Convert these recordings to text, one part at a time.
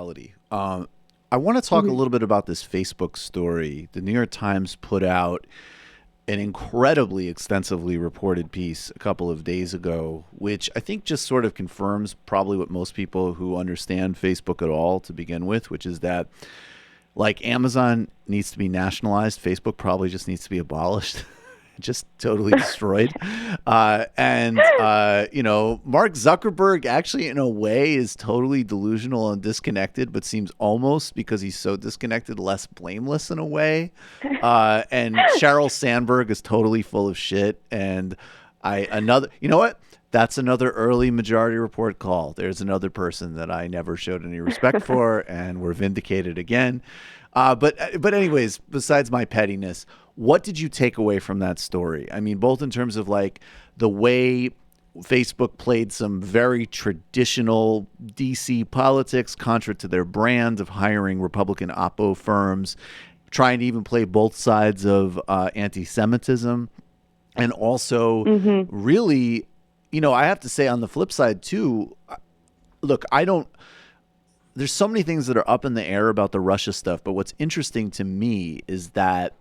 reality. I want to talk a little bit about this Facebook story. The New York Times put out an incredibly extensively reported piece a couple of days ago, which I think just sort of confirms probably what most people who understand Facebook at all to begin with, which is that like Amazon needs to be nationalized, Facebook probably just needs to be abolished. Just totally destroyed. Mark Zuckerberg actually in a way is totally delusional and disconnected, but seems almost, because he's so disconnected, less blameless in a way. And Sheryl Sandberg is totally full of shit. And you know what? That's another early Majority Report call. There's another person that I never showed any respect for, and we're vindicated again. But anyways, besides my pettiness, what did you take away from that story? I mean, both in terms of like the way Facebook played some very traditional DC politics, contra to their brand of hiring Republican oppo firms, trying to even play both sides of anti-Semitism, and also really, I have to say on the flip side too, look, there's so many things that are up in the air about the Russia stuff, but what's interesting to me is that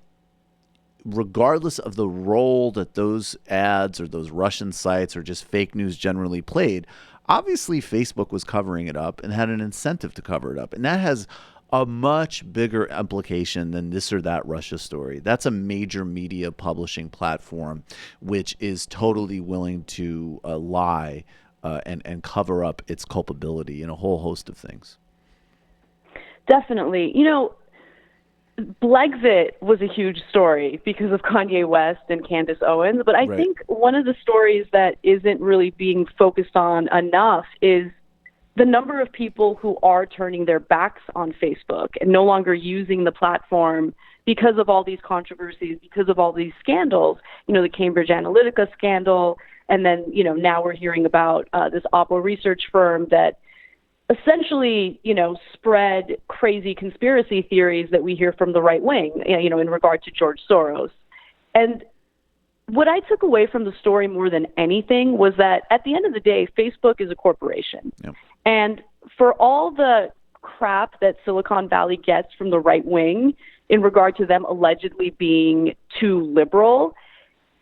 regardless of the role that those ads or those Russian sites or just fake news generally played, obviously Facebook was covering it up and had an incentive to cover it up. And that has a much bigger implication than this or that Russia story. That's a major media publishing platform which is totally willing to lie and cover up its culpability in a whole host of things. Definitely. Blexit was a huge story because of Kanye West and Candace Owens, but I think one of the stories that isn't really being focused on enough is the number of people who are turning their backs on Facebook and no longer using the platform because of all these controversies, because of all these scandals, the Cambridge Analytica scandal, and then, now we're hearing about this oppo research firm that essentially, spread crazy conspiracy theories that we hear from the right wing, in regard to George Soros. And what I took away from the story more than anything was that at the end of the day, Facebook is a corporation. Yep. And for all the crap that Silicon Valley gets from the right wing in regard to them allegedly being too liberal,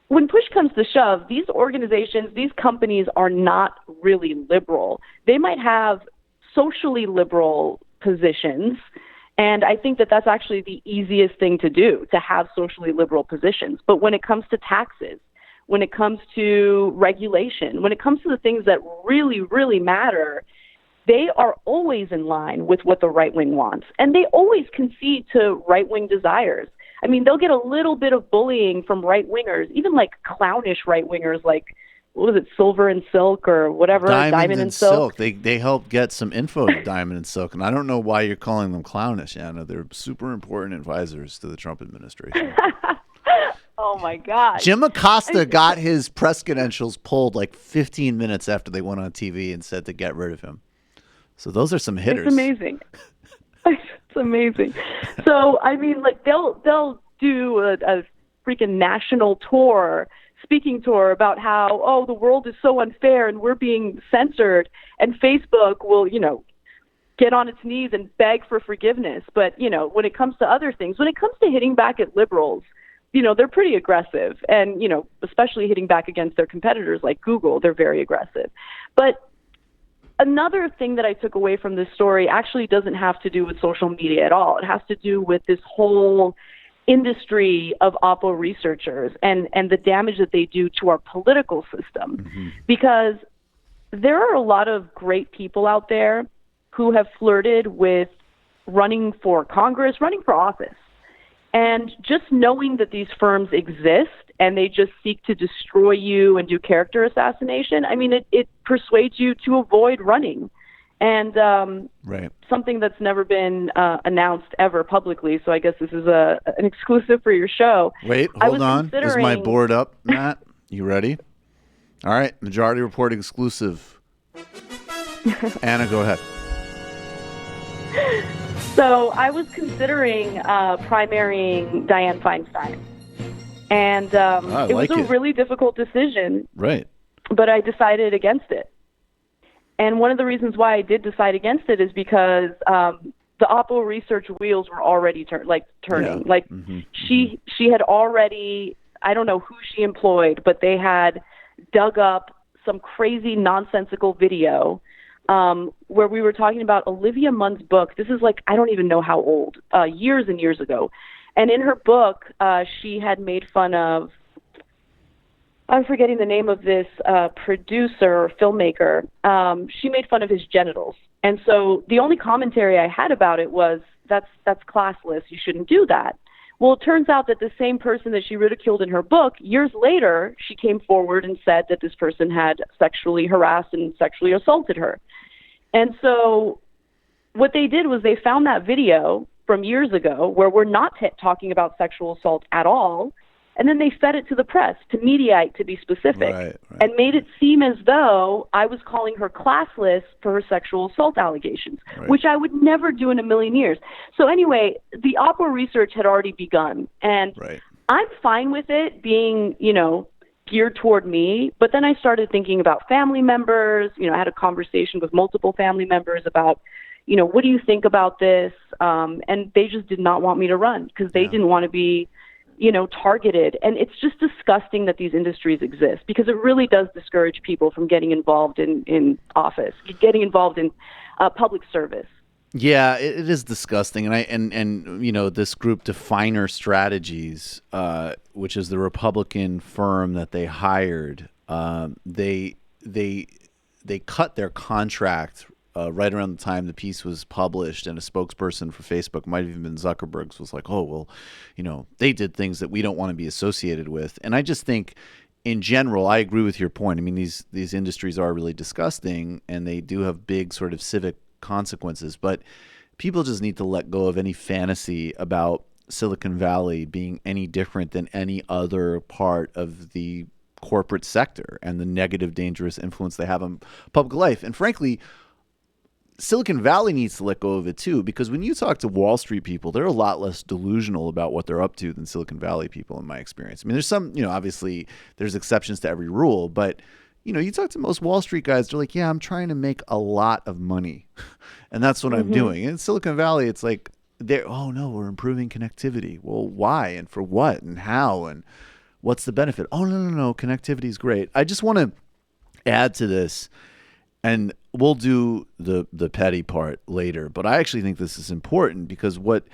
when push comes to shove, these organizations, these companies are not really liberal. They might have socially liberal positions, and I think that that's actually the easiest thing to do, to have socially liberal positions. But when it comes to taxes, when it comes to regulation, when it comes to the things that really, really matter, they are always in line with what the right wing wants, and they always concede to right wing desires. I mean, they'll get a little bit of bullying from right wingers, even like clownish right wingers, like, what was it, Silver and Silk or whatever? Diamond and Silk. They helped get some info to Diamond and Silk, and I don't know why you're calling them clownish, Anna. They're super important advisors to the Trump administration. Oh, my God. Jim Acosta got his press credentials pulled like 15 minutes after they went on TV and said to get rid of him. So those are some hitters. It's amazing. It's amazing. So, I mean, like they'll do a freaking national tour, speaking tour about how, the world is so unfair and we're being censored, and Facebook will, get on its knees and beg for forgiveness. But, when it comes to other things, when it comes to hitting back at liberals, they're pretty aggressive, and, especially hitting back against their competitors like Google, they're very aggressive. But another thing that I took away from this story actually doesn't have to do with social media at all. It has to do with this whole industry of oppo researchers and the damage that they do to our political system. Mm-hmm. Because there are a lot of great people out there who have flirted with running for Congress, running for office. And just knowing that these firms exist and they just seek to destroy you and do character assassination, I mean, it persuades you to avoid running. And something that's never been announced ever publicly, so I guess this is an exclusive for your show. Wait, hold on. Is my board up, Matt? You ready? All right, Majority Report exclusive. Anna, go ahead. So I was considering primarying Dianne Feinstein. And it was a really difficult decision. Right. But I decided against it. And one of the reasons why I did decide against it is because the oppo research wheels were already turning. Yeah. Like she had already, I don't know who she employed, but they had dug up some crazy nonsensical video where we were talking about Olivia Munn's book. This is like, I don't even know how old, years and years ago. And in her book, she had made fun of, I'm forgetting the name of this producer or filmmaker. She made fun of his genitals. And so the only commentary I had about it was, that's classless. You shouldn't do that. Well, it turns out that the same person that she ridiculed in her book, years later, she came forward and said that this person had sexually harassed and sexually assaulted her. And so what they did was they found that video from years ago where we're not talking about sexual assault at all, and then they fed it to the press, to Mediaite, to be specific, right. and made it seem as though I was calling her classless for her sexual assault allegations, which I would never do in a million years. So anyway, the oppo research had already begun, and I'm fine with it being, geared toward me. But then I started thinking about family members. I had a conversation with multiple family members about, what do you think about this? And they just did not want me to run because they didn't want to be targeted. And it's just disgusting that these industries exist because it really does discourage people from getting involved in office, getting involved in public service. Yeah, it is disgusting. And this group Definer Strategies, which is the Republican firm that they hired, they cut their contract right around the time the piece was published, and a spokesperson for Facebook, might have even been Zuckerberg's, was like, oh, well, they did things that we don't want to be associated with. And I just think in general, I agree with your point. I mean, these industries are really disgusting, and they do have big sort of civic consequences, but people just need to let go of any fantasy about Silicon Valley being any different than any other part of the corporate sector and the negative, dangerous influence they have on public life. And frankly, Silicon Valley needs to let go of it too, because when you talk to Wall Street people, they're a lot less delusional about what they're up to than Silicon Valley people, in my experience. I mean, there's some, obviously there's exceptions to every rule, but you talk to most Wall Street guys, they're like, yeah, I'm trying to make a lot of money. And that's what I'm doing. In Silicon Valley, it's like, oh no, we're improving connectivity. Well, why and for what and how and what's the benefit? Oh, no, connectivity is great. I just want to add to this, and we'll do the petty part later, but I actually think this is important because what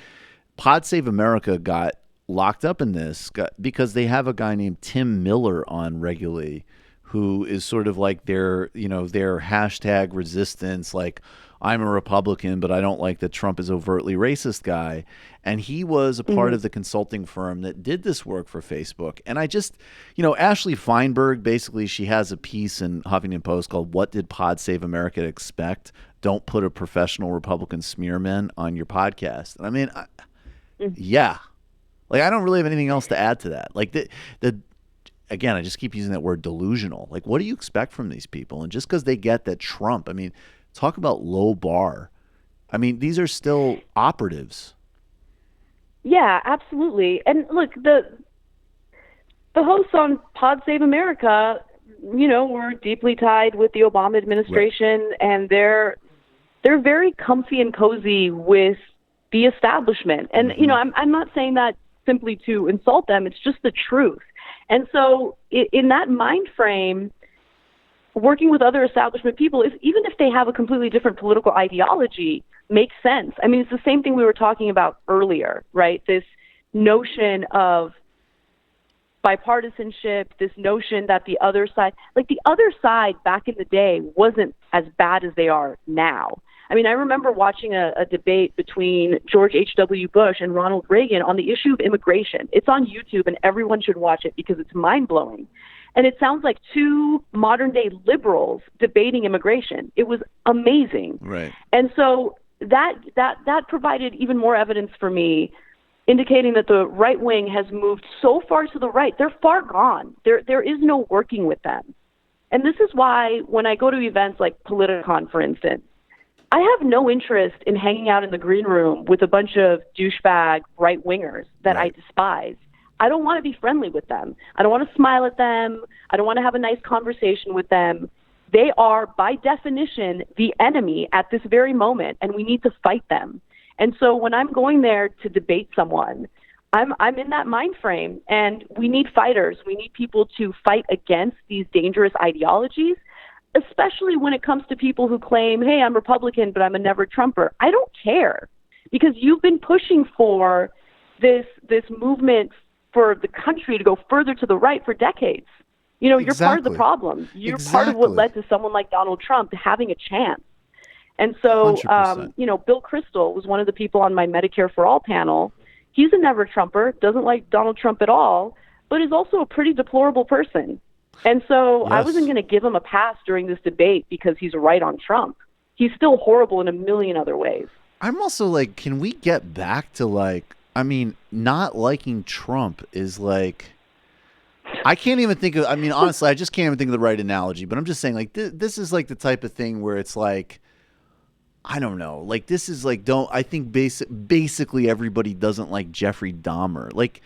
Pod Save America got locked up in this because they have a guy named Tim Miller on regularly, who is sort of like their hashtag resistance, like, I'm a Republican, but I don't like that Trump is overtly racist guy. And he was a part of the consulting firm that did this work for Facebook. And I just, Ashley Feinberg, basically, she has a piece in Huffington Post called What Did Pod Save America Expect? Don't put a professional Republican smearman on your podcast. And I mean, yeah. Like, I don't really have anything else to add to that. Like, again, I just keep using that word delusional. Like, what do you expect from these people? And just because they get that Trump, I mean, talk about low bar. I mean, these are still operatives. Yeah, absolutely. And look, the hosts on Pod Save America, were deeply tied with the Obama administration, and they're very comfy and cozy with the establishment. And I'm not saying that simply to insult them. It's just the truth. And so in that mind frame, working with other establishment people, even if they have a completely different political ideology, makes sense. I mean, it's the same thing we were talking about earlier, right? This notion of bipartisanship, this notion that the other side back in the day wasn't as bad as they are now. I mean, I remember watching a debate between George H.W. Bush and Ronald Reagan on the issue of immigration. It's on YouTube, and everyone should watch it because it's mind-blowing. And it sounds like two modern-day liberals debating immigration. It was amazing. Right. And so that provided even more evidence for me, indicating that the right wing has moved so far to the right. They're far gone. There is no working with them. And this is why when I go to events like Politicon, for instance, I have no interest in hanging out in the green room with a bunch of douchebag right-wingers that I despise. I don't want to be friendly with them. I don't want to smile at them. I don't want to have a nice conversation with them. They are, by definition, the enemy at this very moment, and we need to fight them. And so when I'm going there to debate someone, I'm in that mind frame, and we need fighters. We need people to fight against these dangerous ideologies, especially when it comes to people who claim, hey, I'm Republican, but I'm a never Trumper. I don't care, because you've been pushing for this movement for the country to go further to the right for decades. You know, you're part of the problem. You're part of what led to someone like Donald Trump having a chance. And so, you know, Bill Kristol was one of the people on my Medicare for All panel. He's a never Trumper, doesn't like Donald Trump at all, but is also a pretty deplorable person. And so I wasn't going to give him a pass during this debate because he's right on Trump. He's still horrible in a million other ways. I'm also like, can we get back to like, I mean, not liking Trump is like, I can't even think of, I mean, honestly, I just can't even think of the right analogy, but I'm just saying like, this is like the type of thing where it's like, I don't know, like this is like, I think basically everybody doesn't like Jeffrey Dahmer. Like,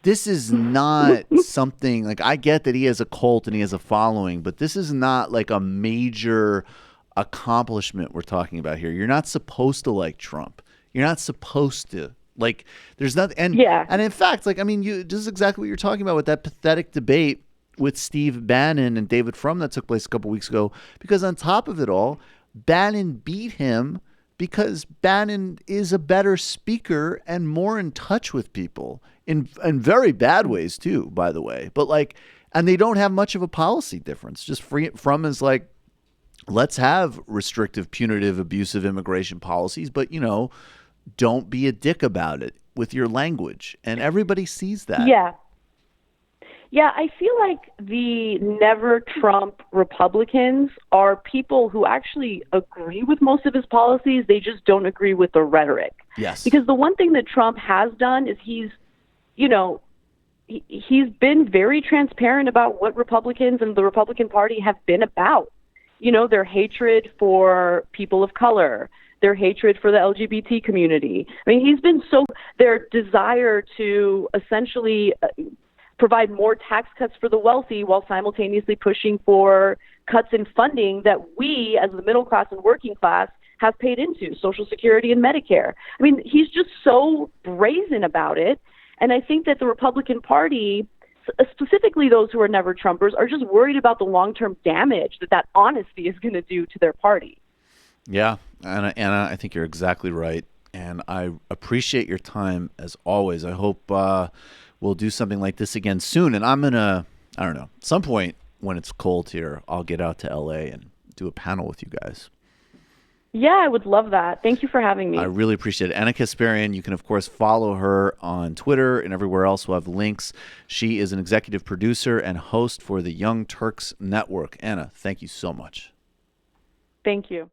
this is not something like, I get that he has a cult and he has a following, but this is not like a major accomplishment we're talking about here. You're not supposed to like Trump. You're not supposed to. Like, there's nothing. And in fact, like, I mean, this is exactly what you're talking about with that pathetic debate with Steve Bannon and David Frum that took place a couple weeks ago, because on top of it all, Bannon beat him because Bannon is a better speaker and more in touch with people in very bad ways too, by the way. But like, and they don't have much of a policy difference. Just Frum is like, let's have restrictive, punitive, abusive immigration policies, but you know, don't be a dick about it with your language. And everybody sees that. Yeah. Yeah, I feel like the never Trump Republicans are people who actually agree with most of his policies. They just don't agree with the rhetoric. Yes. Because the one thing that Trump has done is he's been very transparent about what Republicans and the Republican Party have been about. You know, their hatred for people of color, their hatred for the LGBT community. I mean, their desire to essentially provide more tax cuts for the wealthy while simultaneously pushing for cuts in funding that we, as the middle class and working class, have paid into, Social Security and Medicare. I mean, he's just so brazen about it. And I think that the Republican Party, specifically those who are never Trumpers, are just worried about the long-term damage that honesty is going to do to their party. Yeah, Anna, I think you're exactly right. And I appreciate your time as always. I hope we'll do something like this again soon. And I'm going to, I don't know, at some point when it's cold here, I'll get out to LA and do a panel with you guys. Yeah, I would love that. Thank you for having me. I really appreciate it. Anna Kasparian, you can, of course, follow her on Twitter and everywhere else. We'll have links. She is an executive producer and host for the Young Turks Network. Anna, thank you so much. Thank you.